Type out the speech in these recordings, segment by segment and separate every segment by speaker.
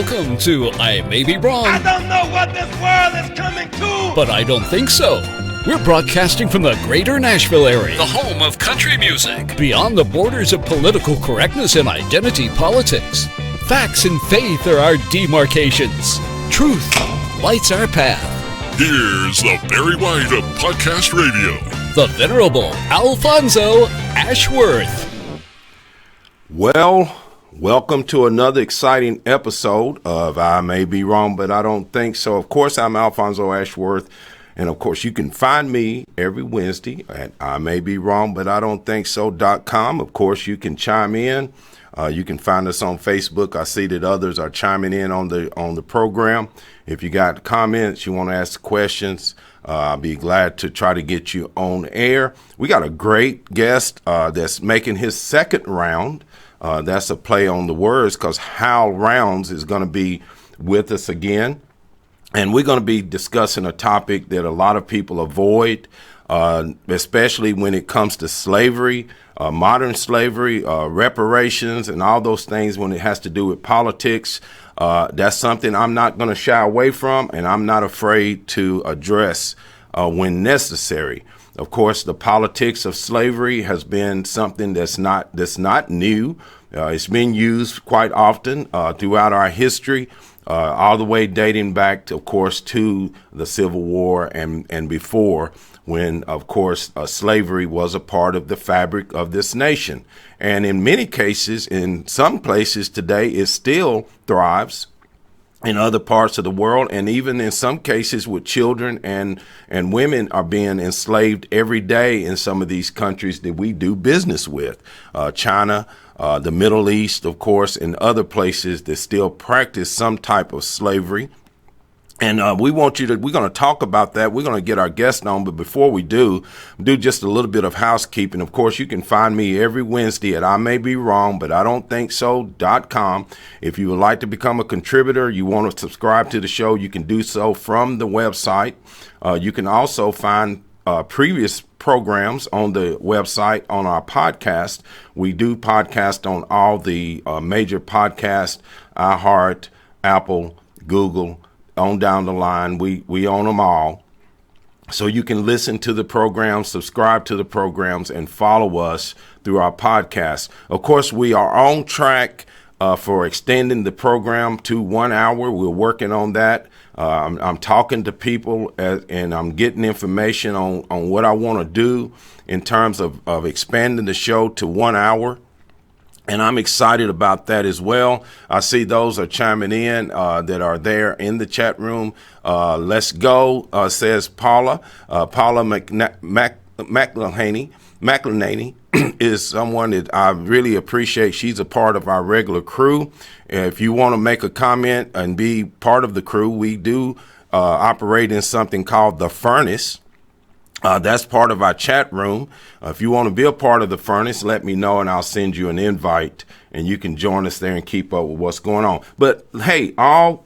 Speaker 1: Welcome to I May Be Wrong.
Speaker 2: I don't know what this world is coming to,
Speaker 1: but I don't think so. We're broadcasting from the greater Nashville area, the home of country music, beyond the borders of political correctness and identity politics. Facts and faith are our demarcations. Truth lights our path.
Speaker 3: Here's the Barry White of Podcast Radio,
Speaker 1: the venerable Alfonso Ashworth.
Speaker 4: Well, welcome to another exciting episode of I May Be Wrong, but I don't think so. Of course, I'm Alfonso Ashworth, and of course, you can find me every Wednesday at I May Be Wrong, but I don't think so.com. Of course, you can chime in. You can find us on Facebook. I see that others are chiming in on the program. If you got comments, you want to ask questions, I'll be glad to try to get you on air. We got a great guest that's making his second round. That's a play on the words because Hal Rounds is going to be with us again. And we're going to be discussing a topic that a lot of people avoid, especially when it comes to slavery, modern slavery, reparations, and all those things when it has to do with politics. That's something I'm not going to shy away from, and I'm not afraid to address when necessary. Of course, the politics of slavery has been something that's not new. It's been used quite often throughout our history, all the way dating back, of course, to the Civil War and before, when, of course, slavery was a part of the fabric of this nation. And in many cases, in some places today, it still thrives. In other parts of the world, and even in some cases with children and women are being enslaved every day in some of these countries that we do business with. China, the Middle East, of course, and other places that still practice some type of slavery. And we're going to talk about that. We're going to get our guest on. But before we do just a little bit of housekeeping. Of course, you can find me every Wednesday at I May Be Wrong, but I don't think so.com. If you would like to become a contributor, you want to subscribe to the show, you can do so from the website. You can also find previous programs on the website on our podcast. We do podcast on all the major podcasts, iHeart, Apple, Google, on down the line. We own them all. So you can listen to the programs, subscribe to the programs, and follow us through our podcast. Of course, we are on track for extending the program to 1 hour. We're working on that. I'm talking to people and I'm getting information on what I want to do in terms of expanding the show to 1 hour. And I'm excited about that as well. I see those are chiming in that are there in the chat room. Let's go, says Paula. Paula McLaney is someone that I really appreciate. She's a part of our regular crew. If you want to make a comment and be part of the crew, we do operate in something called the Furnace. That's part of our chat room. If you want to be a part of the Furnace, let me know and I'll send you an invite and you can join us there and keep up with what's going on. But hey, all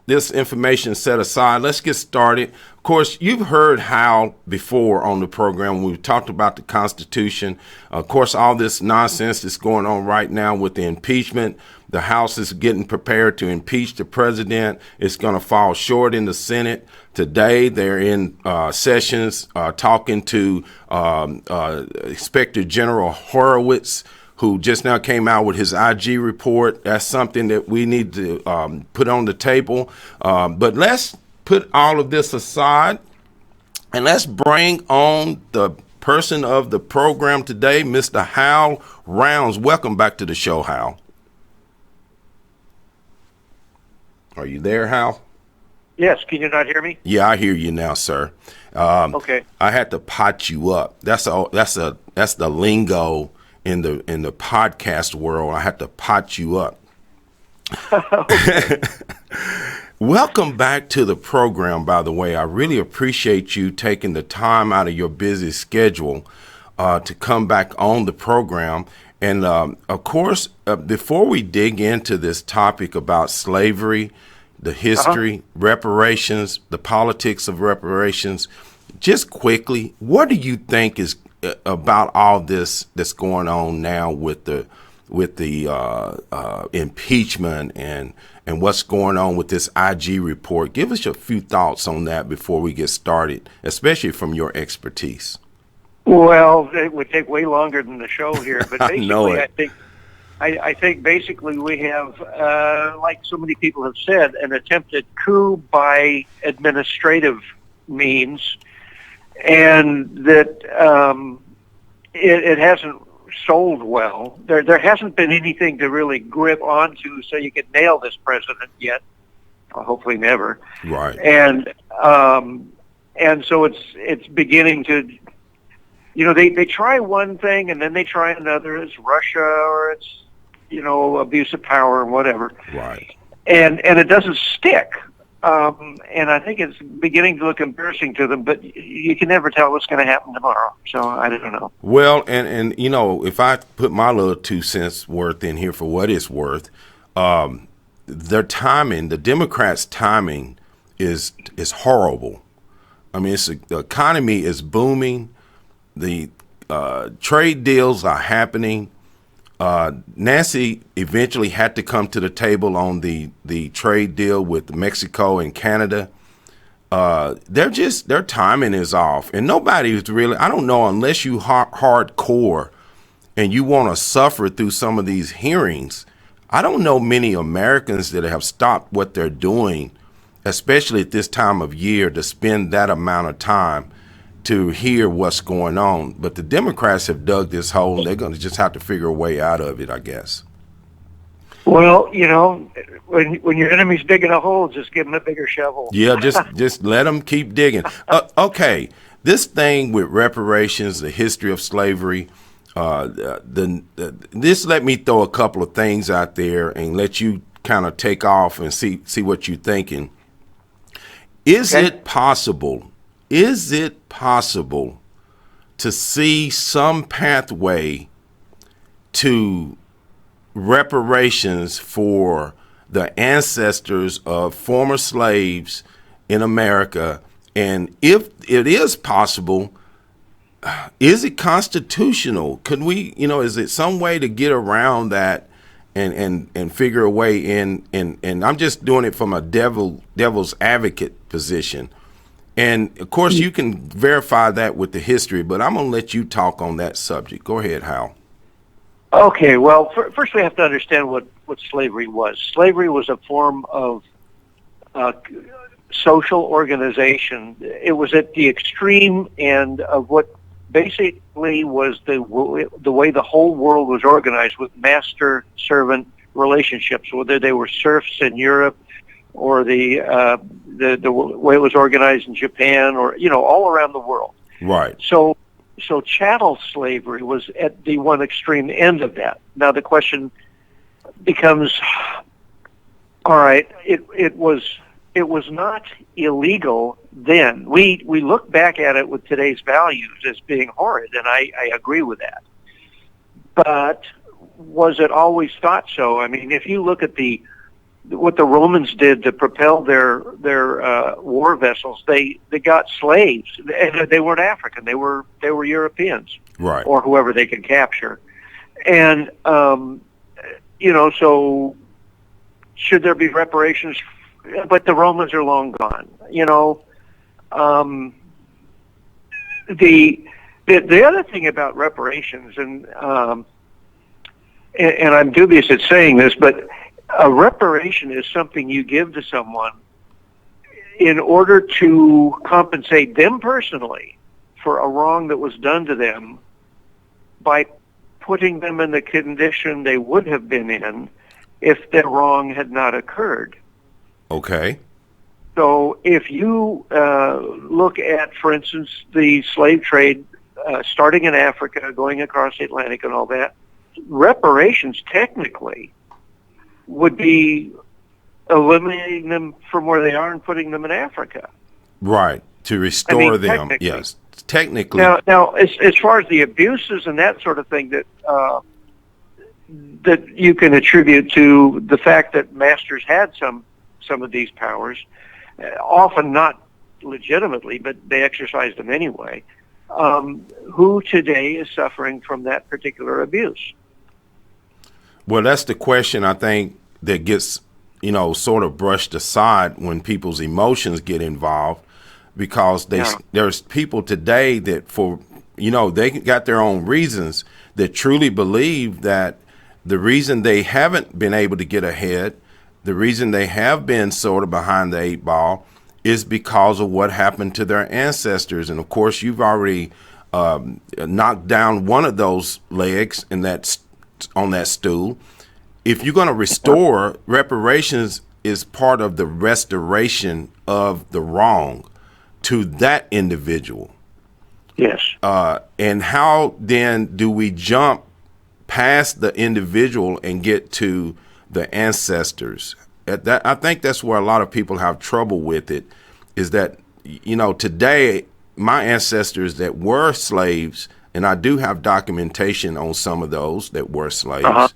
Speaker 4: this information set aside, let's get started. Of course, you've heard Hal before on the program. We've talked about the Constitution. Of course, all this nonsense that's going on right now with the impeachment. The House is getting prepared to impeach the president. It's going to fall short in the Senate. Today, they're in sessions talking to Inspector General Horowitz, who just now came out with his IG report. That's something that we need to put on the table. But let's put all of this aside and let's bring on the person of the program today, Mr. Hal Rounds. Welcome back to the show, Hal. Are you there, Hal?
Speaker 5: Yes. Can you not hear me?
Speaker 4: Yeah, I hear you now, sir.
Speaker 5: Okay.
Speaker 4: I had to pot you up. That's the lingo in the podcast world. I had to pot you up. Welcome back to the program, by the way. I really appreciate you taking the time out of your busy schedule to come back on the program. And, of course, before we dig into this topic about slavery, the history, reparations, the politics of reparations, just quickly, what do you think is about all this that's going on now with the impeachment and and what's going on with this IG report. Give us a few thoughts on that before we get started, especially from your expertise.
Speaker 5: Well, it would take way longer than the show here, but
Speaker 4: I know
Speaker 5: basically,
Speaker 4: it.
Speaker 5: I think basically we have, like so many people have said, an attempted coup by administrative means, and that it hasn't sold well. There hasn't been anything to really grip onto so you could nail this president yet. Hopefully never.
Speaker 4: Right.
Speaker 5: And so it's beginning to, they try one thing and then they try another. It's Russia or it's, abuse of power and whatever.
Speaker 4: Right.
Speaker 5: And it doesn't stick. And I think it's beginning to look embarrassing to them, but you can never tell what's going to happen tomorrow. So I don't know.
Speaker 4: Well, and if I put my little 2 cents worth in here for what it's worth, their timing, the Democrats' timing is horrible. I mean, the economy is booming. The trade deals are happening. Nancy eventually had to come to the table on the trade deal with Mexico and Canada. Their timing is off, and nobody is really, I don't know, unless you hardcore and you want to suffer through some of these hearings. I don't know many Americans that have stopped what they're doing, especially at this time of year, to spend that amount of time to hear what's going on. But the Democrats have dug this hole, and they're going to just have to figure a way out of it, I guess.
Speaker 5: Well, when your enemy's digging a hole, just give them a bigger shovel.
Speaker 4: Yeah, just let them keep digging. Okay, this thing with reparations, the history of slavery, this let me throw a couple of things out there and let you kind of take off and see what you're thinking. Is it possible to see some pathway to reparations for the ancestors of former slaves in America? And if it is possible, is it constitutional? Could we, is it some way to get around that and figure a way in? And I'm just doing it from a devil's advocate position. And, of course, you can verify that with the history, but I'm going to let you talk on that subject. Go ahead, Hal.
Speaker 5: Okay, well, first we have to understand what slavery was. Slavery was a form of social organization. It was at the extreme end of what basically was the way the whole world was organized, with master-servant relationships, whether they were serfs in Europe or the way it was organized in Japan, or all around the world.
Speaker 4: Right.
Speaker 5: So chattel slavery was at the one extreme end of that. Now the question becomes, all right, it was not illegal then. We look back at it with today's values as being horrid, and I agree with that. But was it always thought so? I mean, if you look at what the Romans did to propel their war vessels, they got slaves, and they weren't African. They were Europeans,
Speaker 4: right,
Speaker 5: or whoever they could capture. And so should there be reparations? But the Romans are long gone. The other thing about reparations, and I'm dubious at saying this, but a reparation is something you give to someone in order to compensate them personally for a wrong that was done to them by putting them in the condition they would have been in if the wrong had not occurred.
Speaker 4: Okay.
Speaker 5: So if you look at, for instance, the slave trade starting in Africa, going across the Atlantic and all that, reparations technically would be eliminating them from where they are and putting them in Africa.
Speaker 4: Right, to restore them. Yes, technically.
Speaker 5: Now, as far as the abuses and that sort of thing that you can attribute to the fact that masters had some of these powers, often not legitimately, but they exercised them anyway. Who today is suffering from that particular abuse?
Speaker 4: Well, that's the question I think that gets sort of brushed aside when people's emotions get involved, because there's people today that they got their own reasons that truly believe that the reason they haven't been able to get ahead, the reason they have been sort of behind the eight ball, is because of what happened to their ancestors. And of course, you've already knocked down one of those legs on that stool. If you're going to restore, reparations is part of the restoration of the wrong to that individual.
Speaker 5: Yes.
Speaker 4: And how then do we jump past the individual and get to the ancestors? I think that's where a lot of people have trouble with it, is that, today my ancestors that were slaves, and I do have documentation on some of those that were slaves,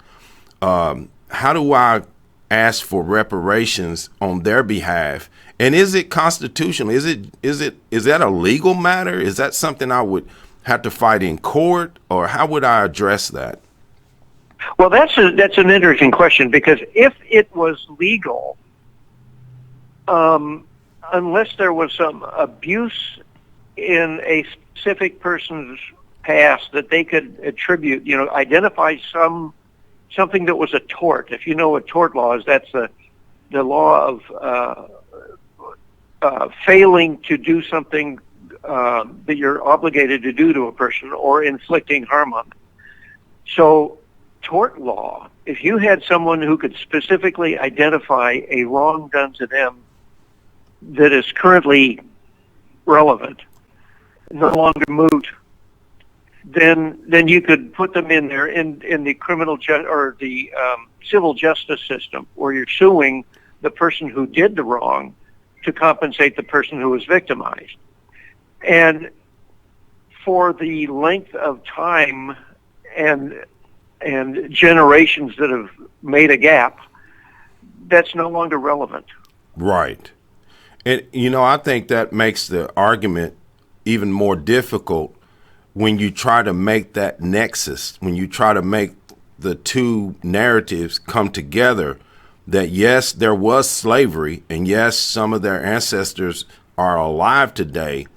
Speaker 4: how do I ask for reparations on their behalf? And is it constitutional? Is that a legal matter? Is that something I would have to fight in court, or how would I address that?
Speaker 5: Well, that's an interesting question, because if it was legal, unless there was some abuse in a specific person's past that they could attribute, identify something that was a tort. If you know what tort law is, that's the law of failing to do something that you're obligated to do to a person, or inflicting harm on them. So tort law, if you had someone who could specifically identify a wrong done to them that is currently relevant, no longer moot, then you could put them in there in the criminal or the civil justice system, where you're suing the person who did the wrong to compensate the person who was victimized. And for the length of time and generations that have made a gap, that's no longer relevant.
Speaker 4: Right. And, I think that makes the argument even more difficult when you try to make that nexus, when you try to make the two narratives come together, that yes, there was slavery, and yes, some of their ancestors are alive today,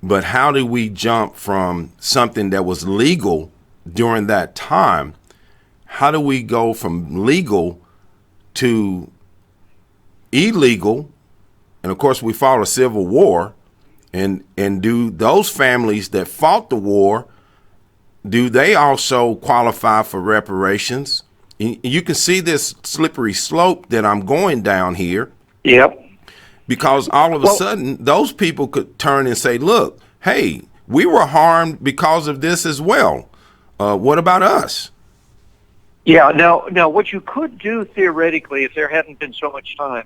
Speaker 4: but how do we jump from something that was legal during that time? How do we go from legal to illegal? And of course, we fought a civil war, and do those families that fought the war, do they also qualify for reparations? You can see this slippery slope that I'm going down here.
Speaker 5: Yep.
Speaker 4: Because all of a sudden, those people could turn and say, look, hey, we were harmed because of this as well. What about us?
Speaker 5: Yeah. Now, what you could do theoretically, if there hadn't been so much time,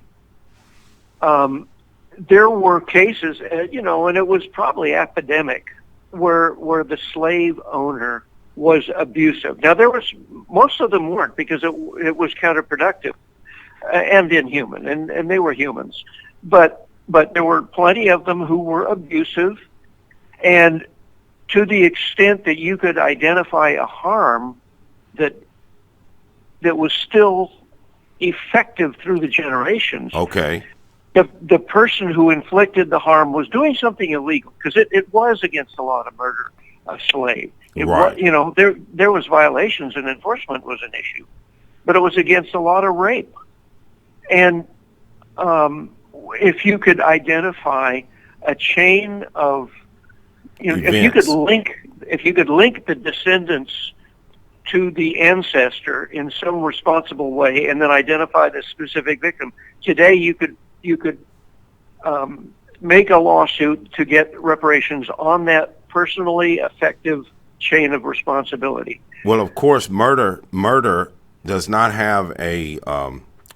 Speaker 5: there were cases, and it was probably epidemic, where the slave owner was abusive. Now, most of them weren't, because it was counterproductive and inhuman, and they were humans. But there were plenty of them who were abusive, and to the extent that you could identify a harm that was still effective through the generations.
Speaker 4: Okay.
Speaker 5: The person who inflicted the harm was doing something illegal, because it was against the law to murder a slave.
Speaker 4: Right.
Speaker 5: There was violations, and enforcement was an issue, but it was against the law to rape. And if you could identify a chain of,
Speaker 4: events.
Speaker 5: if you could link the descendants to the ancestor in some responsible way, and then identify the specific victim, today you could make a lawsuit to get reparations on that personally effective chain of responsibility.
Speaker 4: Well, of course, murder does not have a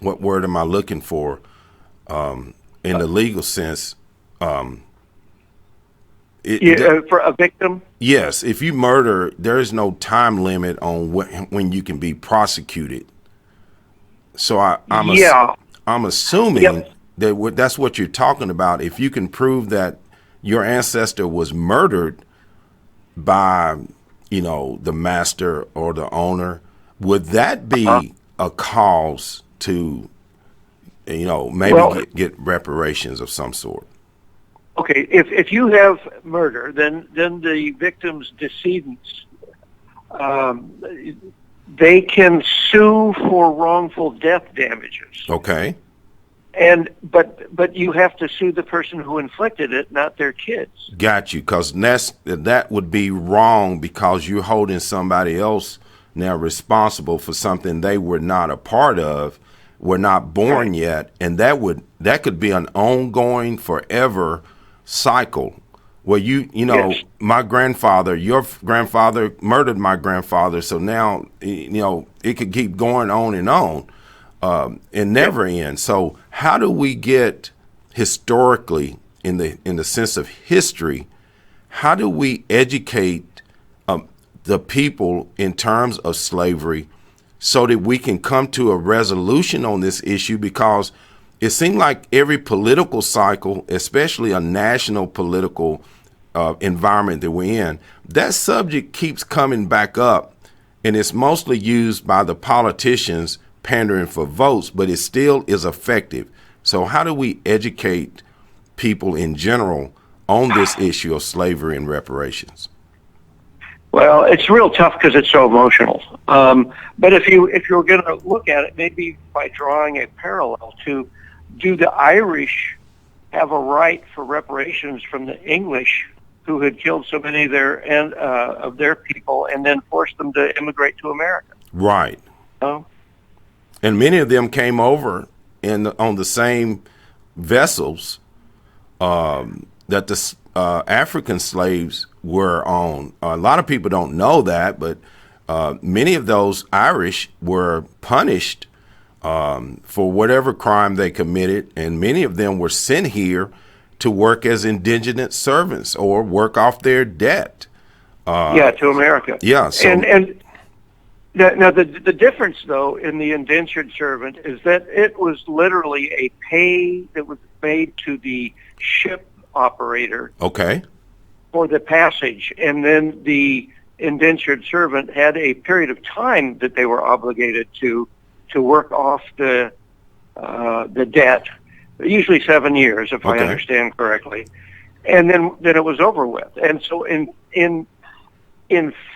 Speaker 4: what word am I looking for in the legal sense?
Speaker 5: For a victim?
Speaker 4: Yes. If you murder, there is no time limit on when you can be prosecuted. So I'm assuming that that's what you're talking about. If you can prove that your ancestor was murdered by, the master or the owner, would that be a cause to maybe
Speaker 5: Well,
Speaker 4: get reparations of some sort.
Speaker 5: okay, if you have murder, then the victim's decedents, they can sue for wrongful death damages.
Speaker 4: Okay.
Speaker 5: But you have to sue the person who inflicted it, not their kids.
Speaker 4: Got you, because that would be wrong, because you're holding somebody else now responsible for something they were not a part of, were not born yet, and that could be an ongoing, forever cycle where
Speaker 5: Yes.
Speaker 4: my grandfather, your grandfather murdered my grandfather, so now it could keep going on and never end. So how do we get historically, in the sense of history, how do we educate the people in terms of slavery so that we can come to a resolution on this issue? Because it seemed like every political cycle, especially a national political environment that we're in, that subject keeps coming back up, and it's mostly used by the politicians pandering for votes, but it still is effective. So how do we educate people in general on this issue of slavery and reparations?
Speaker 5: Well, it's real tough because it's so emotional. But if you're going to look at it, maybe by drawing a parallel to, do the Irish have a right for reparations from the English who had killed so many of their people and then forced them to immigrate to America?
Speaker 4: Right.
Speaker 5: Oh.
Speaker 4: And many of them came over on the same vessels that the African slaves were on. A lot of people don't know that, but many of those Irish were punished for whatever crime they committed, and many of them were sent here to work as indigent servants or work off their debt.
Speaker 5: To America.
Speaker 4: Yeah. So,
Speaker 5: and now the difference, though, in the indentured servant is that it was literally a pay that was made to the ship operator.
Speaker 4: Okay.
Speaker 5: For the passage, and then the indentured servant had a period of time that they were obligated to work off the debt, usually 7 years, if I understand correctly, and then it was over with. And so in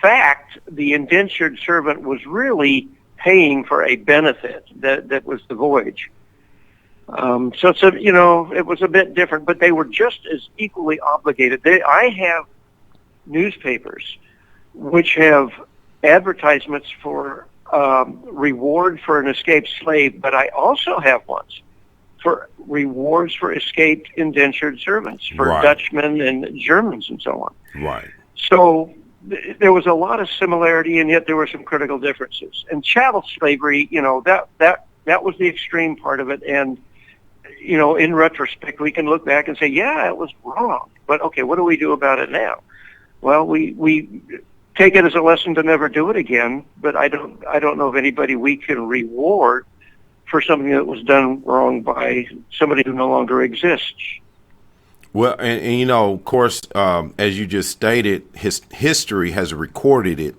Speaker 5: fact, the indentured servant was really paying for a benefit that was the voyage. So it's it was a bit different, but they were just as equally obligated. I have newspapers which have advertisements for reward for an escaped slave, but I also have ones for rewards for escaped indentured servants, for Dutchmen and Germans and so on.
Speaker 4: Right.
Speaker 5: So there was a lot of similarity, and yet there were some critical differences. And chattel slavery, that was the extreme part of it, and in retrospect, we can look back and say, yeah, it was wrong. But okay, what do we do about it now? Well, we take it as a lesson to never do it again. But I don't know of anybody we can reward for something that was done wrong by somebody who no longer exists.
Speaker 4: Well, and of course, as you just stated, history has recorded it,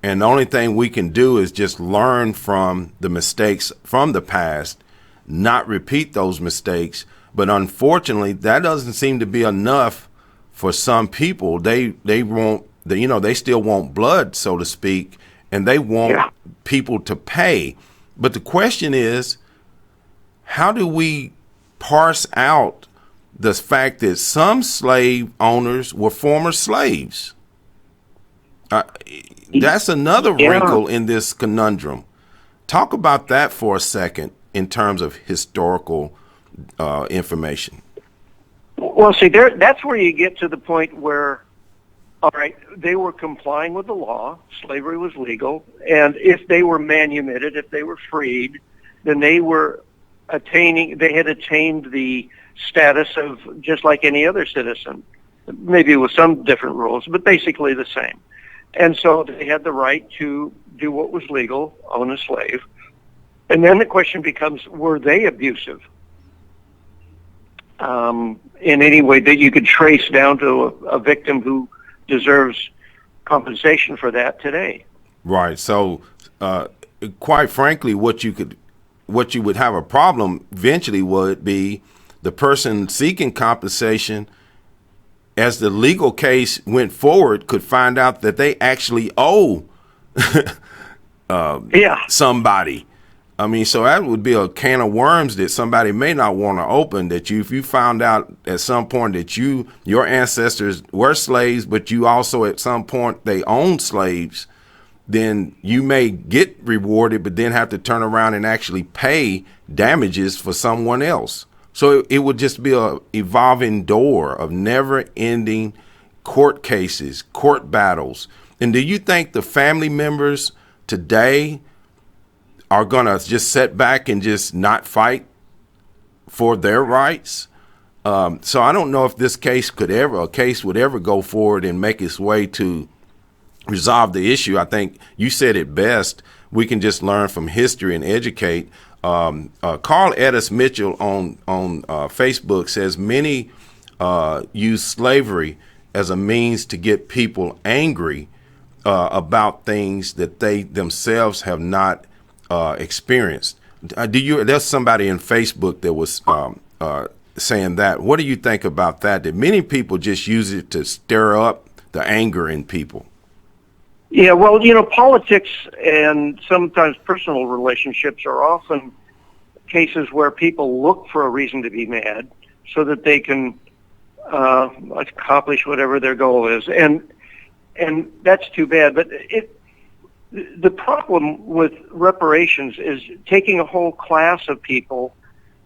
Speaker 4: and the only thing we can do is just learn from the mistakes from the past, not repeat those mistakes. But unfortunately, that doesn't seem to be enough for some people. They won't, they still want blood, so to speak, and they want people to pay. But the question is, how do we parse out the fact that some slave owners were former slaves? That's another wrinkle in this conundrum. Talk about that for a second in terms of historical information.
Speaker 5: Well, see, that's where you get to the point where, all right, they were complying with the law, slavery was legal, and if they were manumitted, if they were freed, then they had attained the status of just like any other citizen, maybe with some different rules, but basically the same. And so they had the right to do what was legal, own a slave. And then the question becomes, were they abusive in any way that you could trace down to a victim who deserves compensation for that today?
Speaker 4: Right. So, quite frankly, what you could what you would have a problem eventually would be the person seeking compensation, as the legal case went forward, could find out that they actually owe somebody. I mean, so that would be a can of worms that somebody may not want to open, that if you found out at some point that your ancestors were slaves, but you also at some point they owned slaves, then you may get rewarded, but then have to turn around and actually pay damages for someone else. So it would just be a evolving door of never ending court cases, court battles. And do you think the family members today are going to just sit back and just not fight for their rights? So I don't know if this case would ever go forward and make its way to resolve the issue. I think you said it best. We can just learn from history and educate. Carl Edis Mitchell on Facebook says many use slavery as a means to get people angry about things that they themselves have not experienced. There's somebody in Facebook that was saying that. What do you think about that? That many people just use it to stir up the anger in people?
Speaker 5: Yeah, well, politics and sometimes personal relationships are often cases where people look for a reason to be mad so that they can accomplish whatever their goal is. And that's too bad. But the problem with reparations is taking a whole class of people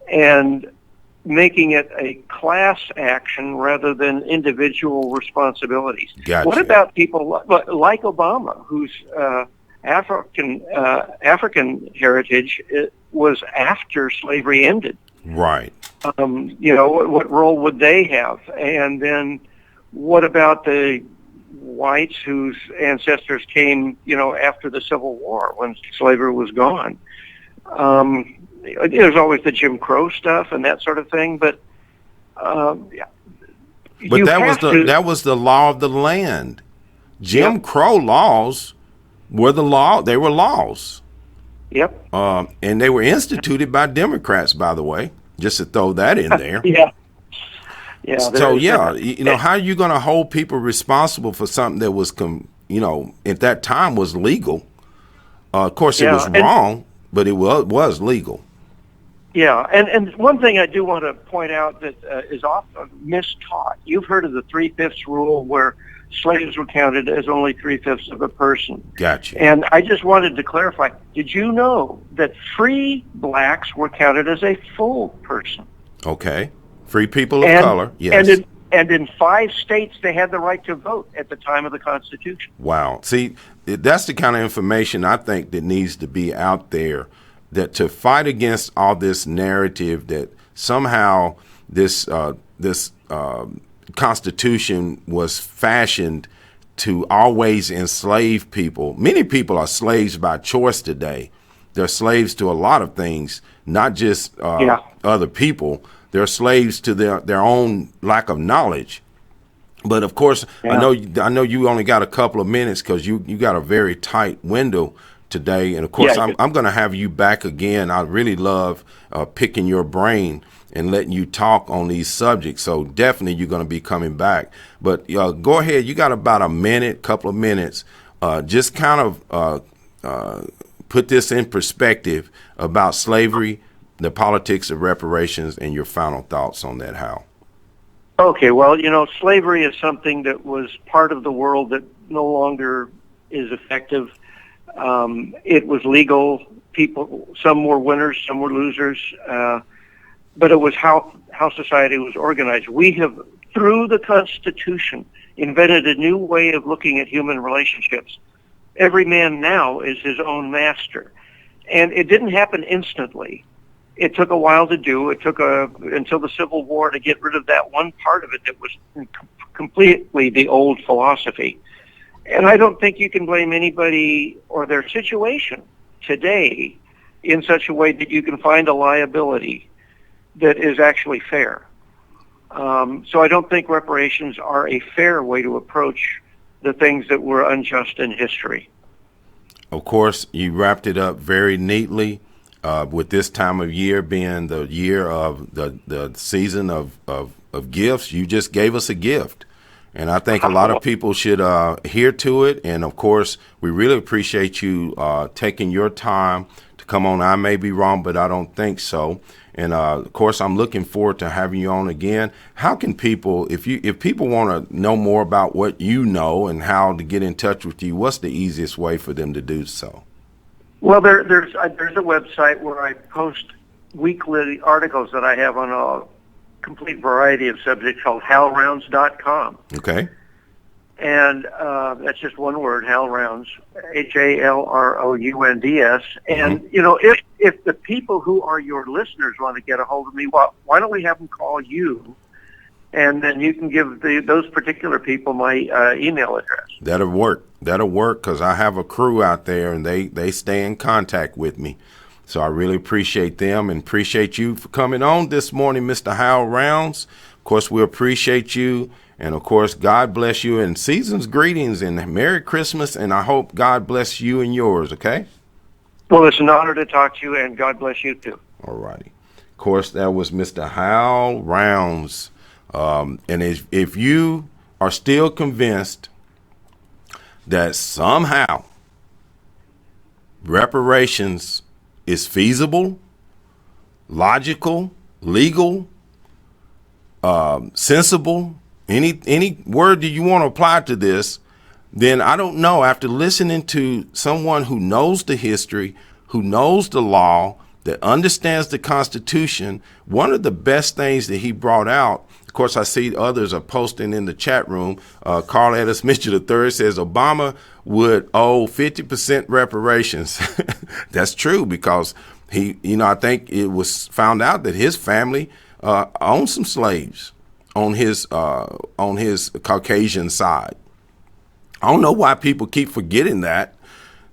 Speaker 5: and making it a class action rather than individual responsibilities.
Speaker 4: Gotcha.
Speaker 5: What about people like Obama, whose African heritage was after slavery ended?
Speaker 4: Right.
Speaker 5: What role would they have? And then what about the whites whose ancestors came, after the Civil War when slavery was gone? There's always the Jim Crow stuff and that sort of thing, but that
Speaker 4: was the law of the land. Jim Crow laws were the law. They were laws.
Speaker 5: Yep.
Speaker 4: And they were instituted by Democrats, by the way, just to throw that in there.
Speaker 5: Yeah.
Speaker 4: So how are you going to hold people responsible for something that was, at that time was legal? Of course, it was wrong, but it was legal.
Speaker 5: Yeah, and one thing I do want to point out that is often mistaught. You've heard of the 3/5 rule, where slaves were counted as only 3/5 of a person.
Speaker 4: Gotcha.
Speaker 5: And I just wanted to clarify, did you know that free blacks were counted as a full person?
Speaker 4: Okay. Free people of color, yes.
Speaker 5: And in 5 states, they had the right to vote at the time of the Constitution.
Speaker 4: Wow. See, that's the kind of information I think that needs to be out there, that to fight against all this narrative that somehow this Constitution was fashioned to always enslave people. Many people are slaves by choice today. They're slaves to a lot of things, not just other people. They're slaves to their own lack of knowledge. But of course, I know you only got a couple of minutes because you got a very tight window today. And of course, I'm going to have you back again. I really love picking your brain and letting you talk on these subjects. So definitely you're going to be coming back. But go ahead. You got about couple of minutes. Just kind of put this in perspective about slavery, the politics of reparations, and your final thoughts on that, Hal.
Speaker 5: Okay, well, slavery is something that was part of the world that no longer is effective. It was legal. People, some were winners, some were losers, but it was how society was organized. We have, through the Constitution, invented a new way of looking at human relationships. Every man now is his own master. And it didn't happen instantly. It took a while to do. It took until the Civil War to get rid of that one part of it that was completely the old philosophy. And I don't think you can blame anybody or their situation today in such a way that you can find a liability that is actually fair. So I don't think reparations are a fair way to approach the things that were unjust in history.
Speaker 4: Of course, you wrapped it up very neatly. with this time of year being the year of the season of gifts, you just gave us a gift. And I think a lot of people should adhere to it. And, of course, we really appreciate you taking your time to come on. I may be wrong, but I don't think so. And, of course, I'm looking forward to having you on again. How can people, if people want to know more about what you know and how to get in touch with you, what's the easiest way for them to do so?
Speaker 5: Well, there's a website where I post weekly articles that I have on a complete variety of subjects called halrounds.com.
Speaker 4: Okay.
Speaker 5: And that's just one word, Hal Rounds, HALROUNDS. And, you know, if the people who are your listeners want to get a hold of me, well, why don't we have them call you? And then you can give those particular people my email address.
Speaker 4: That'll work. That'll work because I have a crew out there, and they stay in contact with me. So I really appreciate them and appreciate you for coming on this morning, Mr. Hal Rounds. Of course, we appreciate you. And, of course, God bless you and season's greetings and Merry Christmas. And I hope God bless you and yours, okay?
Speaker 5: Well, it's an honor to talk to you, and God bless you, too.
Speaker 4: All righty. Of course, that was Mr. Hal Rounds. And if you are still convinced that somehow reparations is feasible, logical, legal, sensible, any word that you want to apply to this, then I don't know. After listening to someone who knows the history, who knows the law, that understands the Constitution, one of the best things that he brought out, of course, I see others are posting in the chat room. Carl Edis Mitchell III says Obama would owe 50% reparations. That's true because I think it was found out that his family owned some slaves on his Caucasian side. I don't know why people keep forgetting that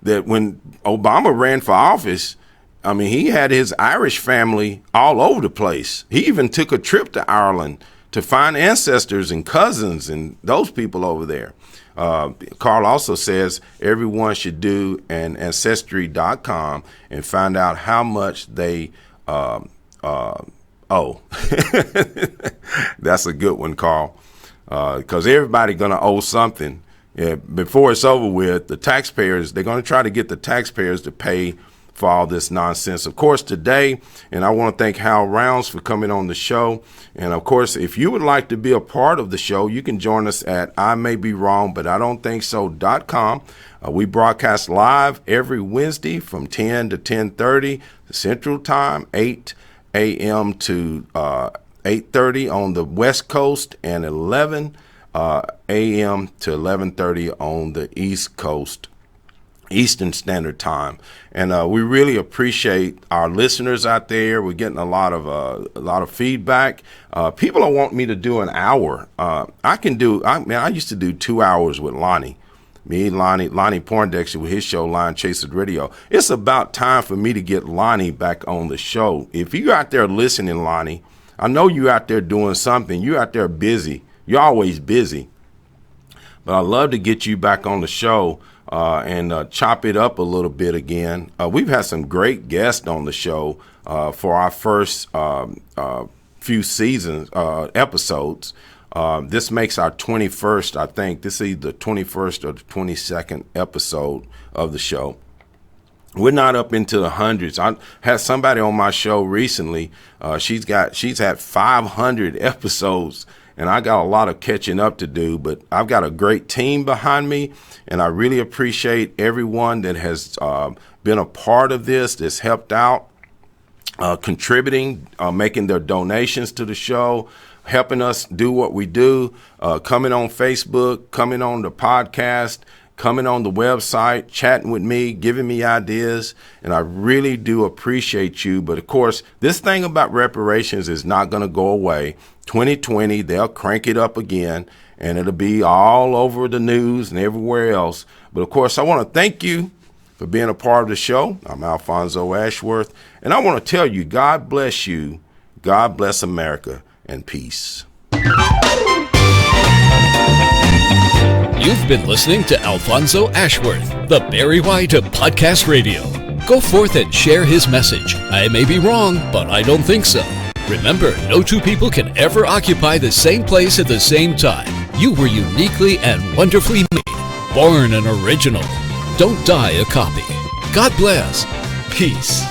Speaker 4: when Obama ran for office, I mean, he had his Irish family all over the place. He even took a trip to Ireland to find ancestors and cousins and those people over there. Carl also says everyone should do an ancestry.com and find out how much they owe. That's a good one, Carl, because everybody's going to owe something. Before it's over with, the taxpayers, they're going to try to get the taxpayers to pay for all this nonsense. Of course, today, and I want to thank Hal Rounds for coming on the show. And of course, if you would like to be a part of the show, you can join us at I may be wrong, but I don't think so.com. We broadcast live every Wednesday from 10 to 10:30 Central Time, 8 a.m. to 8:30 on the West Coast, and 11 a.m. to 11:30 on the East Coast, Eastern Standard Time. And we really appreciate our listeners out there. We're getting a lot of feedback. People don't want me to do an hour. I used to do 2 hours with Lonnie Poindexter with his show, Lion Chasers Radio. It's about time for me to get Lonnie back on the show. If you out there listening, Lonnie, I know you out there doing something. You out there busy. You're always busy. But I'd love to get you back on the show and chop it up a little bit again. We've had some great guests on the show for our first few seasons, episodes. This makes our 21st, I think. This is either the 21st or the 22nd episode of the show. We're not up into the hundreds. I had somebody on my show recently. She's had 500 episodes. And I got a lot of catching up to do, but I've got a great team behind me, and I really appreciate everyone that has been a part of this, that's helped out, contributing, making their donations to the show, helping us do what we do, coming on Facebook, coming on the podcast, coming on the website, chatting with me, giving me ideas, and I really do appreciate you. But, of course, this thing about reparations is not going to go away. 2020, they'll crank it up again, and it'll be all over the news and everywhere else. But, of course, I want to thank you for being a part of the show. I'm Alfonso Ashworth, and I want to tell you, God bless you, God bless America, and peace.
Speaker 1: You've been listening to Alfonso Ashworth, the Barry White of Podcast Radio. Go forth and share his message. I may be wrong, but I don't think so. Remember, no two people can ever occupy the same place at the same time. You were uniquely and wonderfully made. Born an original. Don't die a copy. God bless. Peace.